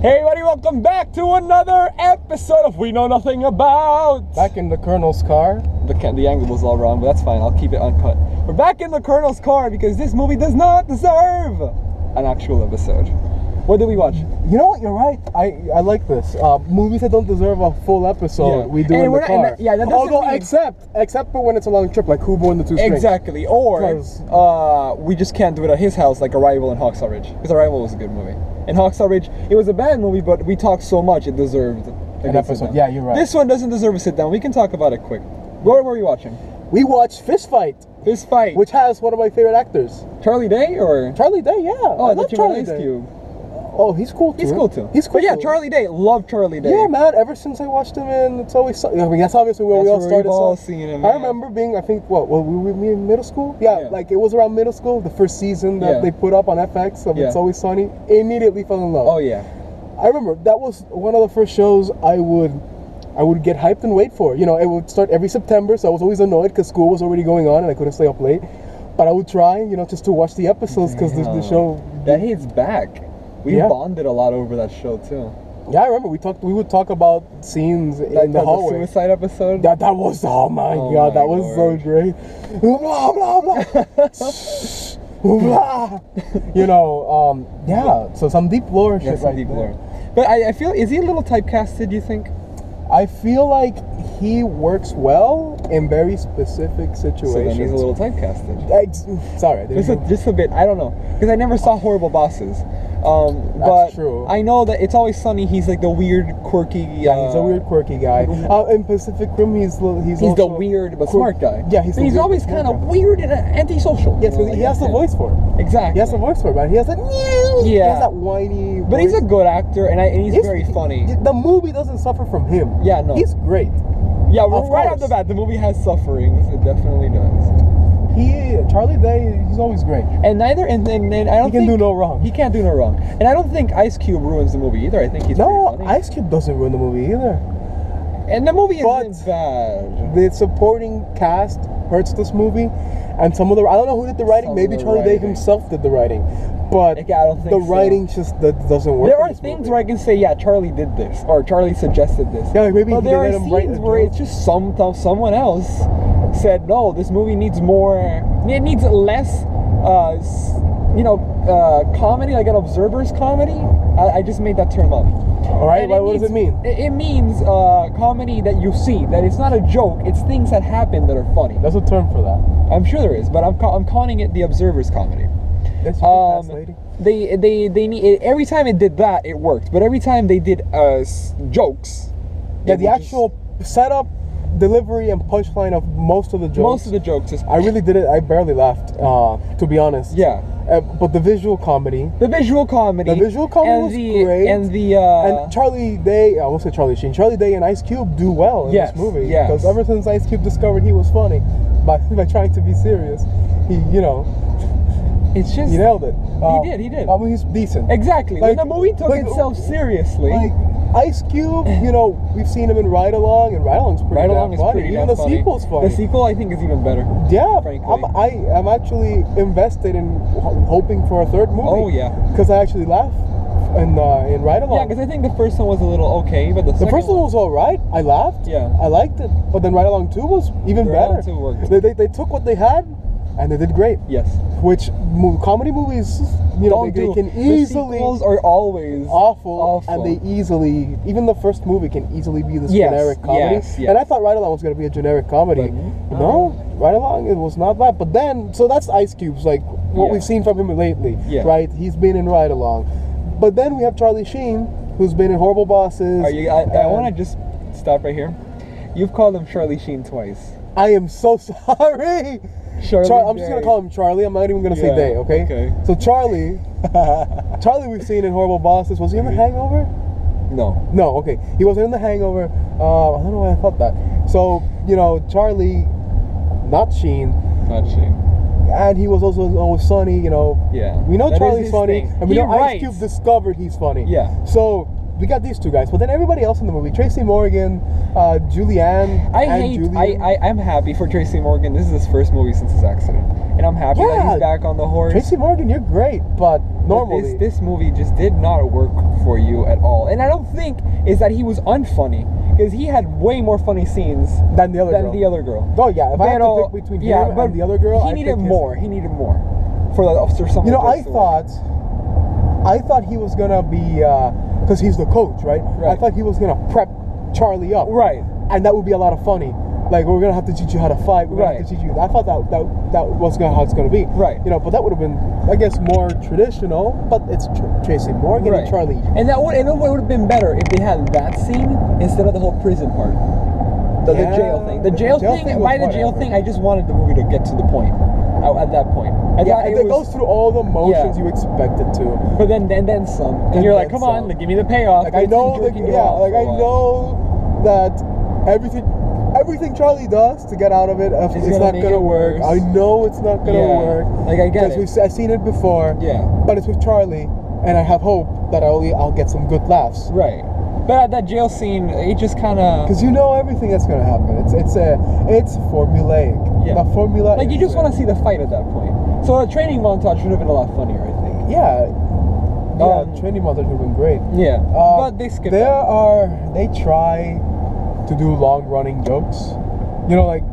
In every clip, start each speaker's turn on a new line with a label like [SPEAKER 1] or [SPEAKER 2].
[SPEAKER 1] Hey everybody, welcome back to another episode of We Know Nothing About.
[SPEAKER 2] Back in the Colonel's car.
[SPEAKER 1] The angle was all wrong, but that's fine. I'll keep it uncut. We're back in the Colonel's car because this movie does not deserve an actual episode. What did we watch?
[SPEAKER 2] You know what? You're right. I like this. Movies that don't deserve a full episode, we do in the car.
[SPEAKER 1] That doesn't
[SPEAKER 2] Although,
[SPEAKER 1] mean...
[SPEAKER 2] except for when it's a long trip, like Kubo and the Two Strings.
[SPEAKER 1] Exactly. Or we just can't do it at his house, like Arrival and Hacksaw Ridge. Because Arrival was a good movie. And Hacksaw Ridge, it was a bad movie, but we talked so much it deserved
[SPEAKER 2] an episode. Yeah, you're right.
[SPEAKER 1] This one doesn't deserve a sit down. We can talk about it quick. What were we watching?
[SPEAKER 2] We watched Fist Fight.
[SPEAKER 1] Fist Fight.
[SPEAKER 2] Which has one of my favorite actors.
[SPEAKER 1] Charlie Day or?
[SPEAKER 2] Charlie Day, yeah.
[SPEAKER 1] Oh, I thought you were Ice Cube.
[SPEAKER 2] Oh, he's cool too.
[SPEAKER 1] He's cool too.
[SPEAKER 2] He's cool.
[SPEAKER 1] But yeah, Charlie Day. Love Charlie Day.
[SPEAKER 2] Yeah, man. Ever since I watched him in It's Always Sunny. I mean, that's obviously where we all started.
[SPEAKER 1] All seen him.
[SPEAKER 2] I remember being, I think, we were in middle school? Yeah, like it was around middle school, the first season that they put up on FX of It's Always Sunny. Immediately fell in love.
[SPEAKER 1] Oh yeah.
[SPEAKER 2] I remember that was one of the first shows I would get hyped and wait for. You know, it would start every September, so I was always annoyed because school was already going on and I couldn't stay up late. But I would try, you know, just to watch the episodes because the show.
[SPEAKER 1] That he's back. We bonded a lot over that show too.
[SPEAKER 2] Yeah, I remember we would talk about scenes in the hallway.
[SPEAKER 1] The suicide episode.
[SPEAKER 2] That was that was so great. Blah blah blah. Blah. You know, so some deep lore shit right there.
[SPEAKER 1] But I feel, is he a little typecasted? Do you think?
[SPEAKER 2] I feel like he works well in very specific situations.
[SPEAKER 1] So then he's a little typecasted.
[SPEAKER 2] Sorry,
[SPEAKER 1] just a bit. I don't know because I never saw Horrible Bosses.
[SPEAKER 2] That's true.
[SPEAKER 1] I know that It's Always Sunny. He's like the weird, quirky.
[SPEAKER 2] Yeah, he's a weird, quirky guy. In Pacific Rim, he's
[SPEAKER 1] the weird but smart guy.
[SPEAKER 2] Yeah,
[SPEAKER 1] he's always kind of weird and antisocial.
[SPEAKER 2] Yes, because he has the voice for it.
[SPEAKER 1] Exactly.
[SPEAKER 2] He has the voice for it, man. He has that. Yeah. He has that whiny.
[SPEAKER 1] But he's a good actor, and he's very funny.
[SPEAKER 2] The movie doesn't suffer from him.
[SPEAKER 1] Yeah, no.
[SPEAKER 2] He's great.
[SPEAKER 1] Yeah, right off the bat, the movie has sufferings. It definitely does.
[SPEAKER 2] Charlie Day, he's always great.
[SPEAKER 1] And I don't think
[SPEAKER 2] he can do no wrong.
[SPEAKER 1] He can't do no wrong. And I don't think Ice Cube ruins the movie either. I think he's pretty funny.
[SPEAKER 2] Ice Cube doesn't ruin the movie either.
[SPEAKER 1] And the movie isn't bad.
[SPEAKER 2] The supporting cast hurts this movie, and some of the I don't know who did the writing. Maybe Charlie Day himself did the writing, but
[SPEAKER 1] I don't think
[SPEAKER 2] the writing just doesn't work.
[SPEAKER 1] There are things where I can say, yeah, Charlie did this, or Charlie suggested this.
[SPEAKER 2] Yeah, like maybe.
[SPEAKER 1] But there are scenes where it's just someone else said, no, this movie needs more. It needs less, comedy, like an Observer's comedy. I just made that term up.
[SPEAKER 2] All right, what does it mean?
[SPEAKER 1] It means comedy that you see, that it's not a joke, it's things that happen that are funny.
[SPEAKER 2] There's a term for that.
[SPEAKER 1] I'm sure there is, but I'm calling it the Observer's comedy.
[SPEAKER 2] That's lady.
[SPEAKER 1] They need every time it did that, it worked. But every time they did jokes,
[SPEAKER 2] the actual setup, delivery, and punchline of most of the jokes.
[SPEAKER 1] Is
[SPEAKER 2] I really did it. I barely laughed, to be honest.
[SPEAKER 1] Yeah.
[SPEAKER 2] But the visual comedy.
[SPEAKER 1] The visual comedy was
[SPEAKER 2] great. And Charlie Day, I won't say Charlie Sheen. Charlie Day and Ice Cube do well in this movie.
[SPEAKER 1] Yes.
[SPEAKER 2] Because ever since Ice Cube discovered he was funny, by trying to be serious,
[SPEAKER 1] it's just
[SPEAKER 2] he nailed it.
[SPEAKER 1] He did.
[SPEAKER 2] I mean, he's decent.
[SPEAKER 1] Exactly. When the movie took itself seriously.
[SPEAKER 2] Ice Cube, we've seen him in Ride Along, and Ride Along's pretty funny. Even the sequel's funny.
[SPEAKER 1] The sequel, I think, is even better.
[SPEAKER 2] Yeah,
[SPEAKER 1] frankly.
[SPEAKER 2] I'm actually invested in hoping for a third movie.
[SPEAKER 1] Oh yeah,
[SPEAKER 2] because I actually laughed in Ride Along.
[SPEAKER 1] Yeah, because I think the first one was a little okay, but the
[SPEAKER 2] first one was all right. I laughed.
[SPEAKER 1] Yeah,
[SPEAKER 2] I liked it. But then Ride Along 2 was even better.
[SPEAKER 1] Ride Along 2 worked.
[SPEAKER 2] They took what they had, and they did great.
[SPEAKER 1] Yes.
[SPEAKER 2] Which comedy movies, they can easily.
[SPEAKER 1] The sequels are always
[SPEAKER 2] awful, and they easily, even the first movie can easily be this generic comedy.
[SPEAKER 1] Yes.
[SPEAKER 2] And I thought Ride Along was going to be a generic comedy. But no, Ride Along, it was not that. But then, so that's Ice Cube's, like, what we've seen from him lately, right? He's been in Ride Along. But then we have Charlie Sheen, who's been in Horrible Bosses.
[SPEAKER 1] I want to just stop right here. You've called him Charlie Sheen twice.
[SPEAKER 2] I am so sorry. I'm just gonna call him Charlie. I'm not even gonna say Day. Okay. So Charlie we've seen in Horrible Bosses. Was he in The Hangover?
[SPEAKER 1] No.
[SPEAKER 2] Okay. He wasn't in The Hangover. I don't know why I thought that. So Charlie, not Sheen. And he was also Always Sunny.
[SPEAKER 1] Yeah.
[SPEAKER 2] We know Charlie's funny, and we know
[SPEAKER 1] Ice
[SPEAKER 2] Cube discovered he's funny.
[SPEAKER 1] Yeah.
[SPEAKER 2] So we got these two guys, but then everybody else in the movie, Tracy Morgan, Julianne.
[SPEAKER 1] I'm happy for Tracy Morgan. This is his first movie since his accident, and I'm happy that he's back on the horse.
[SPEAKER 2] Tracy Morgan, you're great, but normally
[SPEAKER 1] this movie just did not work for you at all. and I don't think is that he was unfunny, because he had way more funny scenes
[SPEAKER 2] than the other girl. Oh yeah, if I had to pick between him and the other girl,
[SPEAKER 1] he needed more. He needed more for some.
[SPEAKER 2] You know, I thought he was gonna be because he's the coach, right? I thought he was gonna prep Charlie up,
[SPEAKER 1] right?
[SPEAKER 2] And that would be a lot of funny. Like, we're gonna have to teach you how to fight. We're gonna have to teach you. I thought that was how it's gonna be,
[SPEAKER 1] right?
[SPEAKER 2] You know, but that would have been, I guess, more traditional. But it's Tracy Morgan and Charlie,
[SPEAKER 1] and it would have been better if they had that scene instead of the whole prison part, the jail thing. The jail thing. By the jail thing, I just wanted the movie to get to the point. At that point, I thought
[SPEAKER 2] it goes through all the motions you expect it to,
[SPEAKER 1] but then some, and you're like, come on, give me the payoff.
[SPEAKER 2] Like, I know, I know that everything Charlie does to get out of it, it's not gonna work. I know it's not gonna work.
[SPEAKER 1] Like, I get it.
[SPEAKER 2] Because I've seen it before.
[SPEAKER 1] Yeah.
[SPEAKER 2] But it's with Charlie, and I have hope that I'll get some good laughs.
[SPEAKER 1] Right. But at that jail scene, it just kind of...
[SPEAKER 2] Because you know everything that's gonna happen. It's formulaic.
[SPEAKER 1] Yeah.
[SPEAKER 2] The formula.
[SPEAKER 1] Like, you just want to see the fight at that point. So a training montage would have been a lot funnier, I think.
[SPEAKER 2] Yeah. Training montage would have been great.
[SPEAKER 1] Yeah. But they skipped
[SPEAKER 2] They try to do long-running jokes. You know, like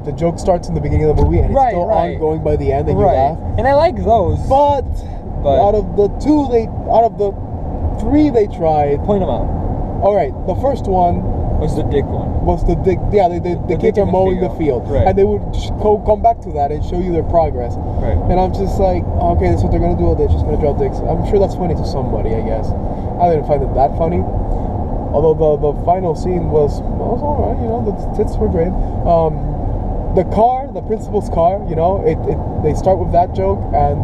[SPEAKER 2] the joke starts in the beginning of the movie and it's still ongoing by the end, and you laugh.
[SPEAKER 1] And I like those.
[SPEAKER 2] But out of the three they tried.
[SPEAKER 1] Point them out.
[SPEAKER 2] All right, the first one
[SPEAKER 1] was the dick one.
[SPEAKER 2] The kids are mowing the field, and they would come back to that and show you their progress.
[SPEAKER 1] Right.
[SPEAKER 2] And I'm just like, okay, that's what they're gonna do. They're just gonna draw dicks. I'm sure that's funny to somebody, I guess. I didn't find it that funny. Although the final scene was alright, you know, the tits were great. The principal's car, you know, they start with that joke, and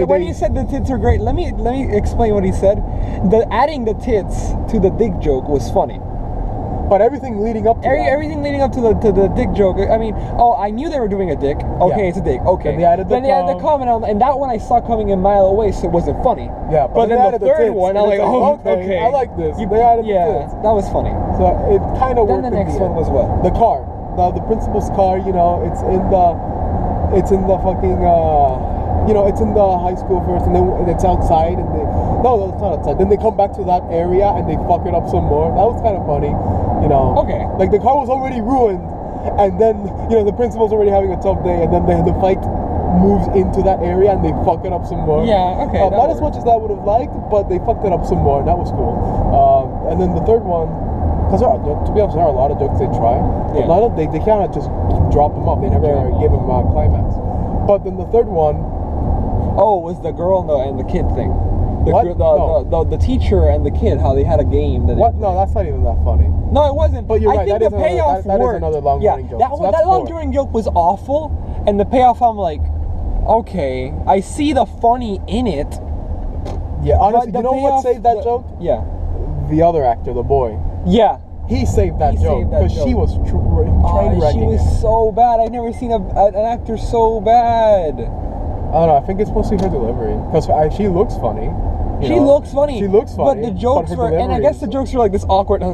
[SPEAKER 1] when he said the tits are great, let me explain what he said. Adding the tits to the dick joke was funny.
[SPEAKER 2] But everything leading up to
[SPEAKER 1] everything leading up to the dick joke. I mean, I knew they were doing a dick. Okay, it's a dick. Okay.
[SPEAKER 2] Then they added the
[SPEAKER 1] comment on, and that one I saw coming a mile away, so it wasn't funny.
[SPEAKER 2] Yeah,
[SPEAKER 1] but then the third one, I'm like, okay,
[SPEAKER 2] I like this. They added the tits.
[SPEAKER 1] That was funny.
[SPEAKER 2] So it kind of worked.
[SPEAKER 1] Then the next one was what?
[SPEAKER 2] The car. The principal's car. You know, it's in the fucking. You know, it's in the high school first, and then it's outside, and no, it's not outside. Then they come back to that area and they fuck it up some more. That was kind of funny, you know.
[SPEAKER 1] Okay.
[SPEAKER 2] Like, the car was already ruined, and then, you know, the principal's already having a tough day, and then the fight moves into that area and they fuck it up some more.
[SPEAKER 1] Yeah, okay.
[SPEAKER 2] Not as much as I would have liked, but they fucked it up some more, and that was cool. And then the third one, because to be honest, there are a lot of jokes they try, but they kind of just drop them off. They never give them a climax. But then the third one.
[SPEAKER 1] Oh, it was the girl and the kid thing. The teacher and the kid, how they had a game.
[SPEAKER 2] What? No, that's not even that funny.
[SPEAKER 1] No, it wasn't.
[SPEAKER 2] But you're right.
[SPEAKER 1] I think the payoff
[SPEAKER 2] that is another long-running joke.
[SPEAKER 1] That long-running joke was awful, and the payoff, I'm like, okay, I see the funny in it.
[SPEAKER 2] Yeah, honestly, you know what saved that joke?
[SPEAKER 1] Yeah.
[SPEAKER 2] The other actor, the boy.
[SPEAKER 1] Yeah.
[SPEAKER 2] He saved that joke because she was train wrecking.
[SPEAKER 1] She was so bad. I've never seen an actor so bad.
[SPEAKER 2] I don't know. I think it's mostly her delivery because she looks funny.
[SPEAKER 1] She looks funny.
[SPEAKER 2] She looks funny.
[SPEAKER 1] But the jokes were, and I guess the jokes were like this awkward. You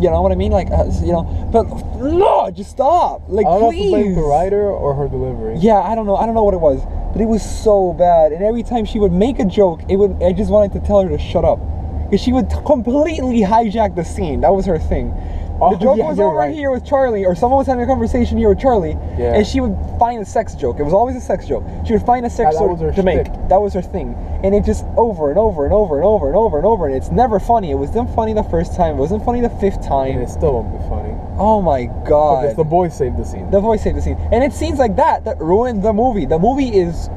[SPEAKER 1] know what I mean? Like, you know. But no, just stop. Like,
[SPEAKER 2] I don't know
[SPEAKER 1] please.
[SPEAKER 2] if to blame the writer or her delivery.
[SPEAKER 1] Yeah, I don't know. I don't know what it was, but it was so bad. And every time she would make a joke, I just wanted to tell her to shut up, because she would completely hijack the scene. That was her thing. The joke was over here with Charlie, or someone was having a conversation here with Charlie, and she would find a sex joke. It was always a sex joke. She would find a sex joke to make. That was her thing. And it just over and over and over and over and over and over, and it's never funny. It wasn't funny the first time. It wasn't funny the fifth time.
[SPEAKER 2] And it still won't be funny.
[SPEAKER 1] Oh my god.
[SPEAKER 2] Because the boy saved the scene.
[SPEAKER 1] The boy saved the scene. And it's scenes like that ruined the movie. The movie is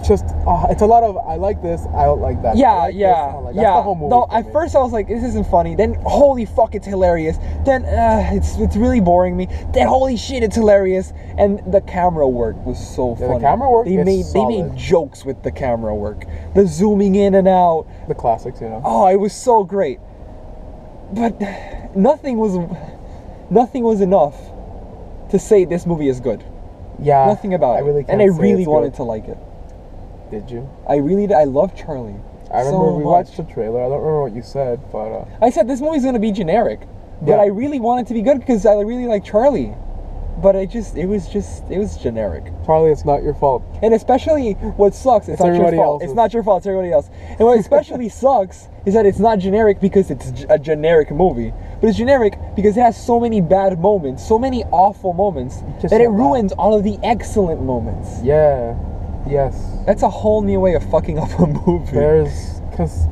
[SPEAKER 2] just it's a lot of I like this, I don't like that.
[SPEAKER 1] Yeah.
[SPEAKER 2] That's the whole movie.
[SPEAKER 1] No, at first I was like, this isn't funny. Then holy fuck, it's hilarious. Then it's really boring me. Then holy shit, it's hilarious. And the camera work was so funny.
[SPEAKER 2] The camera work.
[SPEAKER 1] They made jokes with the camera work. The zooming in and out.
[SPEAKER 2] The classics, you know.
[SPEAKER 1] Oh, it was so great. But nothing was enough to say this movie is good.
[SPEAKER 2] Yeah.
[SPEAKER 1] Nothing about it. And I really wanted to like it.
[SPEAKER 2] Did you?
[SPEAKER 1] I love Charlie.
[SPEAKER 2] I remember we watched the trailer. I don't remember what you said, but
[SPEAKER 1] I said this movie's gonna be generic, but I really want it to be good because I really like Charlie. But it was generic.
[SPEAKER 2] Charlie, it's not your fault.
[SPEAKER 1] And especially what sucks, it's not your fault. It's not your fault, it's everybody else. And what especially sucks is that it's not generic because it's a generic movie. But it's generic because it has so many bad moments, so many awful moments, that it ruins all of the excellent moments.
[SPEAKER 2] Yeah. Yes.
[SPEAKER 1] That's a whole new way of fucking up a movie.
[SPEAKER 2] Because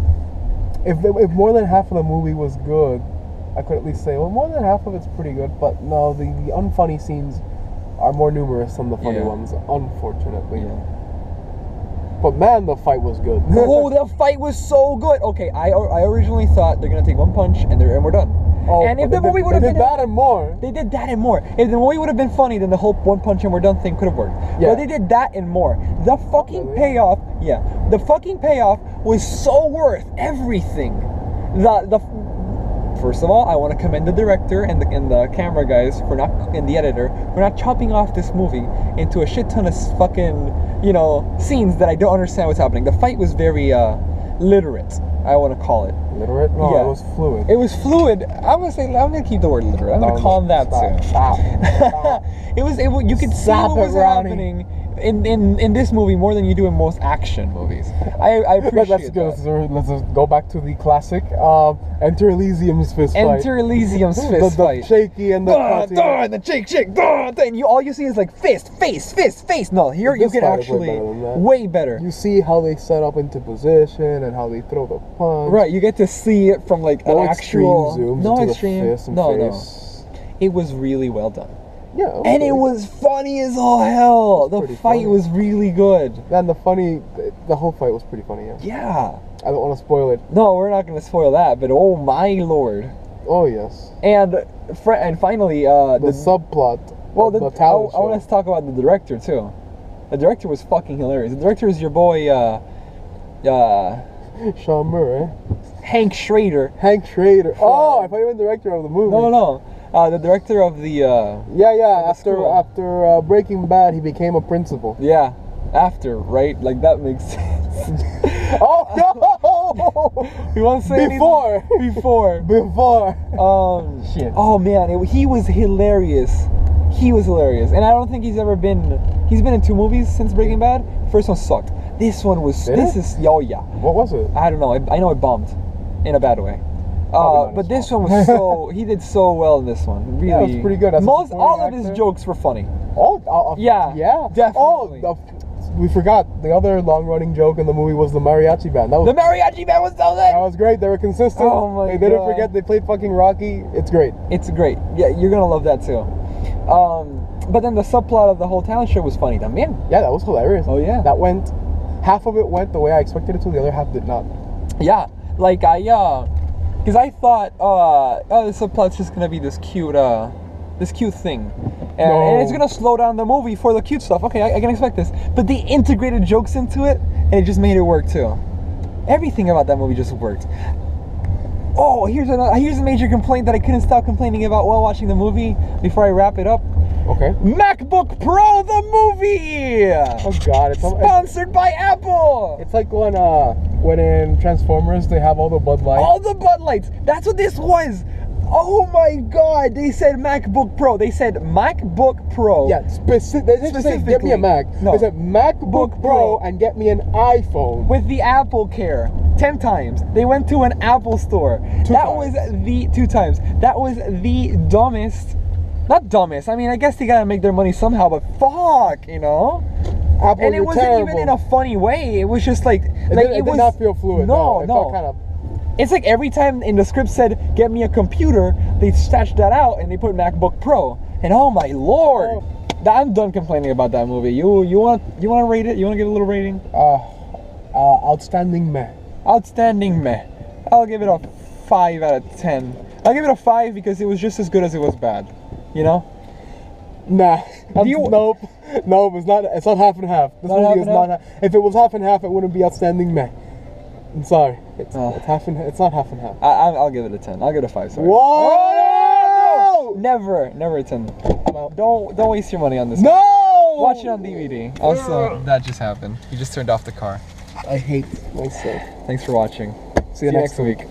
[SPEAKER 2] if more than half of the movie was good, I could at least say, well, more than half of it's pretty good, but no, the unfunny scenes are more numerous than the funny ones, unfortunately. Yeah. But man, the fight was good.
[SPEAKER 1] Oh, the fight was so good. Okay, I originally thought they're gonna take one punch and we're done.
[SPEAKER 2] Oh,
[SPEAKER 1] and if the movie would have been
[SPEAKER 2] that and more.
[SPEAKER 1] They did that and more. If the movie would have been funny, then the whole one punch and we're done thing could have worked. Yeah. But they did that and more. The fucking payoff, the fucking payoff was so worth everything. First of all, I want to commend the director and the camera guys and the editor for not chopping off this movie into a shit ton of fucking, scenes that I don't understand what's happening. The fight was very literate, I want to call it.
[SPEAKER 2] Literate? No, yeah. It was fluid.
[SPEAKER 1] It was fluid. I'm gonna keep the word literate. I'm gonna calm that soon. Stop. You could see what was happening in this movie more than you do in most action movies. I appreciate that.
[SPEAKER 2] Let's go back to the classic Enter Elysium's fist fight.
[SPEAKER 1] Enter Elysium's fist fight.
[SPEAKER 2] The shaky and the
[SPEAKER 1] and the shake, and all you see is like fist. No, here you can actually way better.
[SPEAKER 2] You see how they set up into position and how they throw the punch.
[SPEAKER 1] Right, you get to see it from like an actual
[SPEAKER 2] zooms
[SPEAKER 1] no. It was really well done.
[SPEAKER 2] Yeah, okay.
[SPEAKER 1] And it was funny as all hell. The fight was really good.
[SPEAKER 2] And the whole fight was pretty funny.
[SPEAKER 1] Yeah.
[SPEAKER 2] I don't want to spoil it.
[SPEAKER 1] No, we're not going to spoil that. But oh my lord.
[SPEAKER 2] Oh yes.
[SPEAKER 1] And finally,
[SPEAKER 2] the subplot.
[SPEAKER 1] Well, I want to talk about the director too. The director was fucking hilarious. The director is your boy,
[SPEAKER 2] Sean Murray.
[SPEAKER 1] Hank Schrader.
[SPEAKER 2] Oh, I thought you were the director of the movie.
[SPEAKER 1] No. The director of the
[SPEAKER 2] after Breaking Bad, he became a principal.
[SPEAKER 1] Yeah, after, right? Like that makes sense.
[SPEAKER 2] Oh no!
[SPEAKER 1] You want to say
[SPEAKER 2] before?
[SPEAKER 1] Shit. Oh man, he was hilarious. And I don't think he's been in 2 movies since Breaking Bad. First one sucked. This one was. Oh yeah.
[SPEAKER 2] What was it?
[SPEAKER 1] I don't know. I know it bombed, in a bad way. But this one was he did so well in this one. Really,
[SPEAKER 2] yeah, it was pretty good.
[SPEAKER 1] All of his jokes were funny.
[SPEAKER 2] Yeah,
[SPEAKER 1] definitely.
[SPEAKER 2] We forgot the other long-running joke in the movie was the mariachi band.
[SPEAKER 1] The mariachi band was so good.
[SPEAKER 2] That was great. They were consistent.
[SPEAKER 1] Oh my God.
[SPEAKER 2] They didn't forget they played fucking Rocky. It's great.
[SPEAKER 1] Yeah, you're gonna love that too. But then the subplot of the whole talent show was funny también.
[SPEAKER 2] Yeah, that was hilarious.
[SPEAKER 1] Oh yeah.
[SPEAKER 2] Half of it went the way I expected it to. The other half did not.
[SPEAKER 1] Yeah, like because I thought, the subplot's just gonna be this cute thing, and it's gonna slow down the movie for the cute stuff. Okay, I can expect this, but they integrated jokes into it, and it just made it work too. Everything about that movie just worked. Oh, here's a major complaint that I couldn't stop complaining about while watching the movie. Before I wrap it up.
[SPEAKER 2] Okay.
[SPEAKER 1] MacBook Pro the movie.
[SPEAKER 2] Oh God! It's
[SPEAKER 1] sponsored by Apple.
[SPEAKER 2] It's like when in Transformers they have all the Bud Lights.
[SPEAKER 1] All the Bud Lights. That's what this was. Oh my God! They said MacBook Pro. They said MacBook Pro.
[SPEAKER 2] Yeah, they didn't say get me a Mac. No. They said MacBook Pro and get me an iPhone
[SPEAKER 1] with the Apple Care. 10 times. They went to an Apple store. 2 times. That was the dumbest. Not dumbest. I mean, I guess they gotta make their money somehow, but fuck,
[SPEAKER 2] Apple,
[SPEAKER 1] and it wasn't even in a funny way. It was just like
[SPEAKER 2] it did not feel fluid.
[SPEAKER 1] No.
[SPEAKER 2] It felt kind of.
[SPEAKER 1] It's like every time in the script said "get me a computer," they snatched that out and they put MacBook Pro. And oh my lord, I'm done complaining about that movie. You want to rate it? You want to give it a little rating?
[SPEAKER 2] Outstanding meh.
[SPEAKER 1] Outstanding meh. I'll give it a 5 out of 10. I'll give it a 5 because it was just as good as it was bad.
[SPEAKER 2] Nah. Nope. It's not. It's not half and half. This movie is not. If it was half and half, it wouldn't be outstanding meh. I'm sorry. It's half and. It's not half and half.
[SPEAKER 1] I'll give it a 10. I'll give it a 5. Sorry.
[SPEAKER 2] Whoa! Oh,
[SPEAKER 1] no! Never a 10. Don't waste your money on this.
[SPEAKER 2] No!
[SPEAKER 1] Watch it on DVD. Also, that just happened. You just turned off the car.
[SPEAKER 2] I hate myself.
[SPEAKER 1] Thanks for watching.
[SPEAKER 2] See you next week.